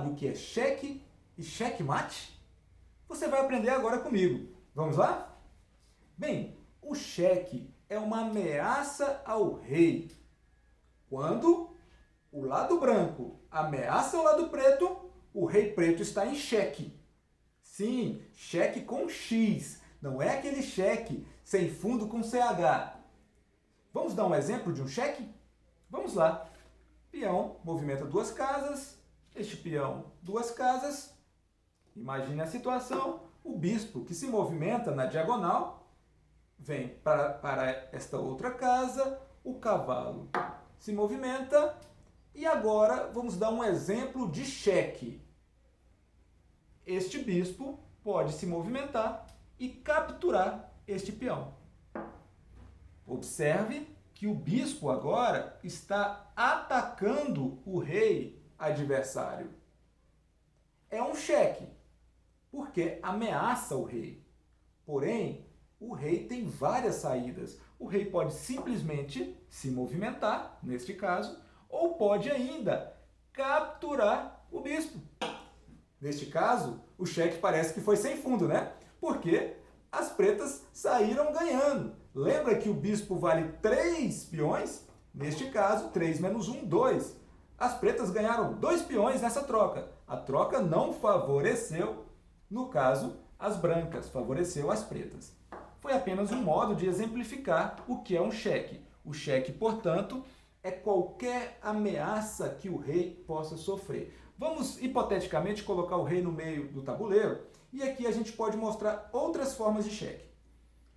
sabe o que é cheque e checkmate? Você vai aprender agora comigo. Vamos lá? Bem, o cheque é uma ameaça ao rei. Quando o lado branco ameaça o lado preto, o rei preto está em xeque. Sim, cheque com X, não é aquele cheque sem fundo com CH. Vamos dar um exemplo de um cheque? Vamos lá. Peão movimenta duas casas, este peão duas casas. Imagine a situação, o bispo que se movimenta na diagonal, vem para esta outra casa, o cavalo se movimenta e agora vamos dar um exemplo de cheque. Este bispo pode se movimentar e capturar este peão. Observe que o bispo agora está atacando o rei adversário. É um cheque, porque ameaça o rei. Porém, o rei tem várias saídas. O rei pode simplesmente se movimentar, neste caso, ou pode ainda capturar o bispo. Neste caso, o cheque parece que foi sem fundo, né? Porque as pretas saíram ganhando. Lembra que o bispo vale 3 peões? Neste caso, 3 menos 1, 2. As pretas ganharam 2 peões nessa troca. A troca não favoreceu, no caso, as brancas, favoreceu as pretas. Foi apenas um modo de exemplificar o que é um cheque. O cheque, portanto, é qualquer ameaça que o rei possa sofrer. Vamos, hipoteticamente, colocar o rei no meio do tabuleiro e aqui a gente pode mostrar outras formas de cheque.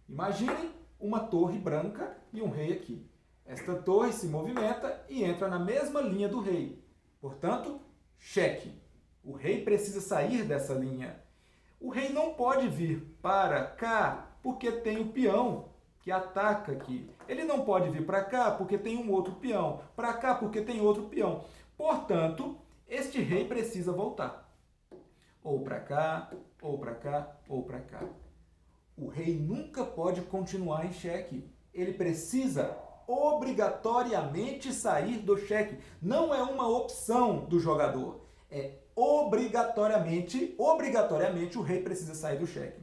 Imagine uma torre branca e um rei aqui. Esta torre se movimenta e entra na mesma linha do rei. Portanto, cheque. O rei precisa sair dessa linha. O rei não pode vir para cá porque tem o peão que ataca aqui. Ele não pode vir para cá porque tem um outro peão. Para cá porque tem outro peão. Portanto, este rei precisa voltar. Ou para cá, ou para cá, ou para cá. O rei nunca pode continuar em xeque. Ele precisa obrigatoriamente sair do xeque. Não é uma opção do jogador. É obrigatoriamente o rei precisa sair do xeque.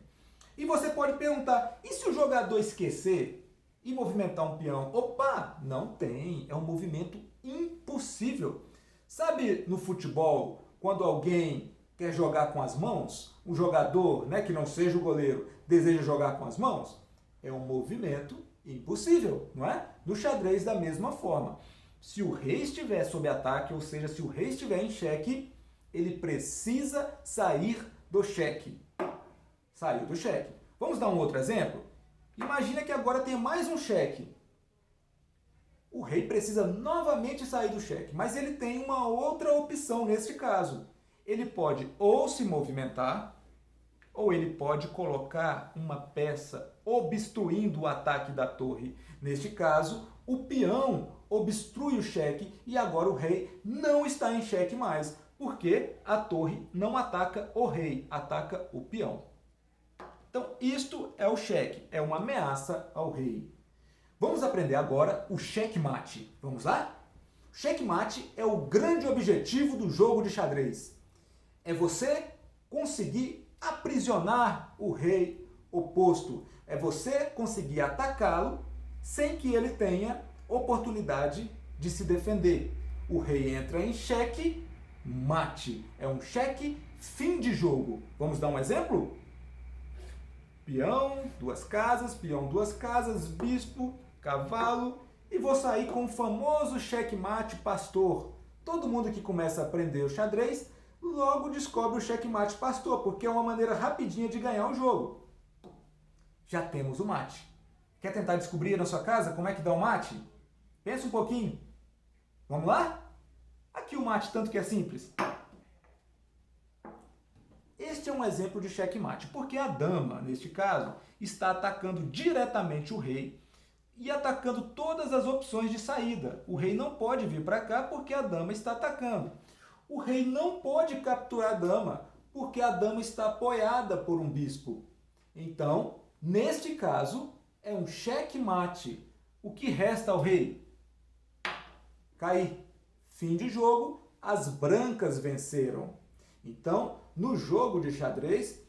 E você pode perguntar, e se o jogador esquecer e movimentar um peão? Opa, não tem. É um movimento impossível. Sabe no futebol, quando alguém quer jogar com as mãos, um jogador, que não seja o goleiro, deseja jogar com as mãos? É um movimento impossível, não é? No xadrez, da mesma forma. Se o rei estiver sob ataque, ou seja, se o rei estiver em xeque, ele precisa sair do xeque. Saiu do xeque. Vamos dar um outro exemplo? Imagina que agora tem mais um xeque. O rei precisa novamente sair do xeque, mas ele tem uma outra opção neste caso. Ele pode ou se movimentar, ou ele pode colocar uma peça obstruindo o ataque da torre. Neste caso, o peão obstrui o xeque e agora o rei não está em xeque mais, porque a torre não ataca o rei, ataca o peão. Então, isto é o xeque, é uma ameaça ao rei. Vamos aprender agora o checkmate. Vamos lá? O checkmate é o grande objetivo do jogo de xadrez. É você conseguir aprisionar o rei oposto. É você conseguir atacá-lo sem que ele tenha oportunidade de se defender. O rei entra em xeque mate. É um xeque fim de jogo. Vamos dar um exemplo? Peão, duas casas, bispo, cavalo, e vou sair com o famoso checkmate pastor. Todo mundo que começa a aprender o xadrez logo descobre o checkmate pastor, porque é uma maneira rapidinha de ganhar o jogo. Já temos o mate. Quer tentar descobrir na sua casa como é que dá o mate? Pensa um pouquinho. Vamos lá? Aqui o mate, tanto que é simples. Este é um exemplo de checkmate, porque a dama, neste caso, está atacando diretamente o rei e atacando todas as opções de saída. O rei não pode vir para cá porque a dama está atacando. O rei não pode capturar a dama porque a dama está apoiada por um bispo. Então, neste caso, é um checkmate. O que resta ao rei? Cair. Fim de jogo, as brancas venceram. Então, no jogo de xadrez,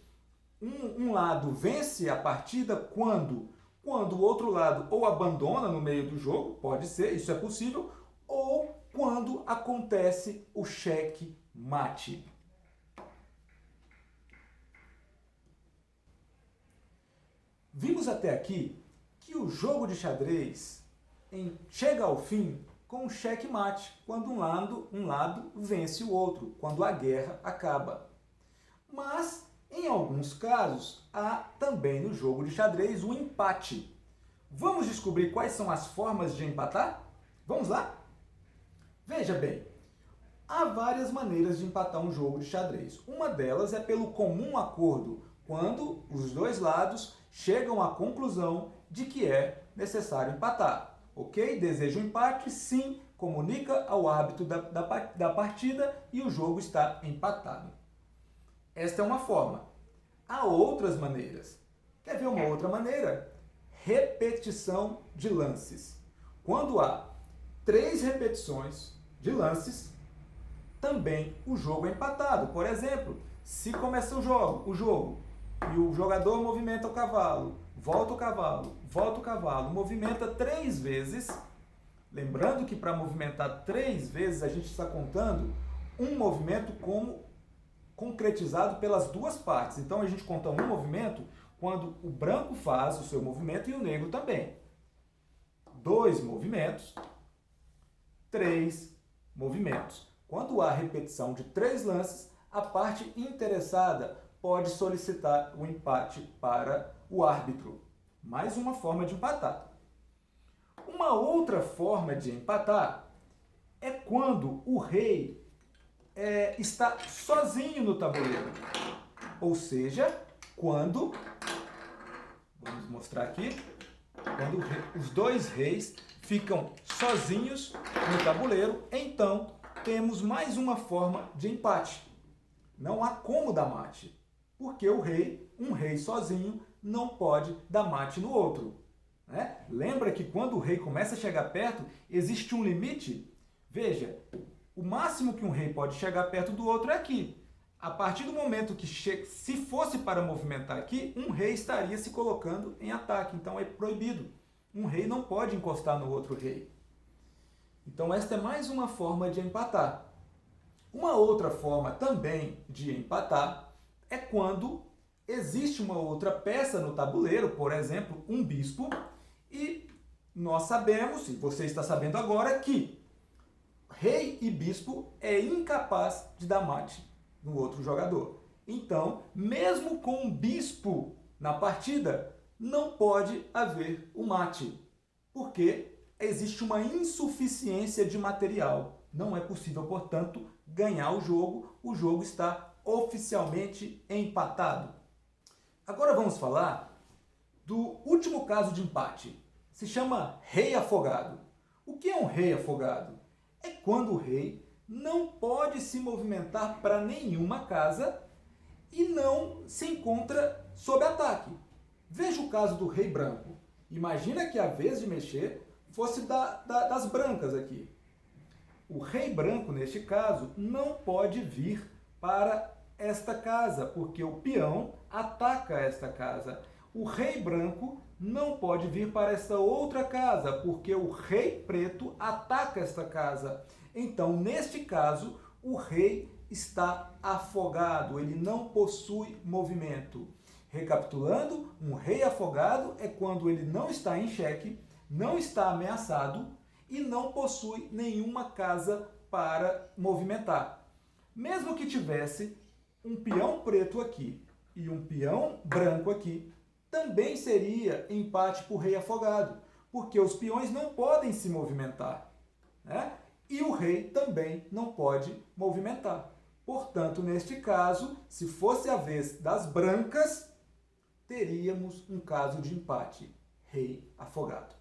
um lado vence a partida quando o outro lado ou abandona no meio do jogo, pode ser, isso é possível, ou quando acontece o cheque mate. Vimos até aqui que o jogo de xadrez chega ao fim com um cheque mate, quando um lado vence o outro, quando a guerra acaba. Mas, em alguns casos, há também no jogo de xadrez um empate. Vamos descobrir quais são as formas de empatar? Vamos lá? Veja bem, há várias maneiras de empatar um jogo de xadrez. Uma delas é pelo comum acordo, quando os dois lados chegam à conclusão de que é necessário empatar. Ok? Deseja um empate? Sim. Comunica ao árbitro da partida e o jogo está empatado. Esta é uma forma. Há outras maneiras. Quer ver uma outra maneira? Repetição de lances. Quando há 3 repetições de lances, também o jogo é empatado. Por exemplo, se começa o jogo e o jogador movimenta o cavalo, volta o cavalo, movimenta 3 vezes. Lembrando que para movimentar 3 vezes a gente está contando um movimento como concretizado pelas duas partes. Então a gente conta um movimento quando o branco faz o seu movimento e o negro também. 2 movimentos, 3 movimentos. Quando há repetição de 3 lances, a parte interessada pode solicitar o empate para o árbitro. Mais uma forma de empatar. Uma outra forma de empatar é quando o rei está sozinho no tabuleiro. Ou seja, quando, vamos mostrar aqui, quando os 2 reis ficam sozinhos no tabuleiro, então temos mais uma forma de empate. Não há como dar mate, porque um rei sozinho não pode dar mate no outro. Né? Lembra que quando o rei começa a chegar perto, existe um limite? Veja, o máximo que um rei pode chegar perto do outro é aqui. A partir do momento que se fosse para movimentar aqui, um rei estaria se colocando em ataque, então é proibido. Um rei não pode encostar no outro rei. Então esta é mais uma forma de empatar. Uma outra forma também de empatar é quando existe uma outra peça no tabuleiro, por exemplo, um bispo, e nós sabemos, e você está sabendo agora, que rei e bispo é incapaz de dar mate no outro jogador. Então, mesmo com um bispo na partida, não pode haver o mate, porque existe uma insuficiência de material. Não é possível, portanto, ganhar o jogo está oficialmente empatado. Agora vamos falar do último caso de empate. Se chama rei afogado. O que é um rei afogado? É quando o rei não pode se movimentar para nenhuma casa e não se encontra sob ataque. Veja o caso do rei branco. Imagina que a vez de mexer fosse das brancas aqui. O rei branco, neste caso, não pode vir para esta casa, porque o peão ataca esta casa. O rei branco não pode vir para esta outra casa, porque o rei preto ataca esta casa. Então, neste caso, o rei está afogado, ele não possui movimento. Recapitulando, um rei afogado é quando ele não está em xeque, não está ameaçado e não possui nenhuma casa para movimentar. Mesmo que tivesse um peão preto aqui e um peão branco aqui, também seria empate por rei afogado, porque os peões não podem se movimentar, né? E o rei também não pode movimentar. Portanto, neste caso, se fosse a vez das brancas, teríamos um caso de empate, rei afogado.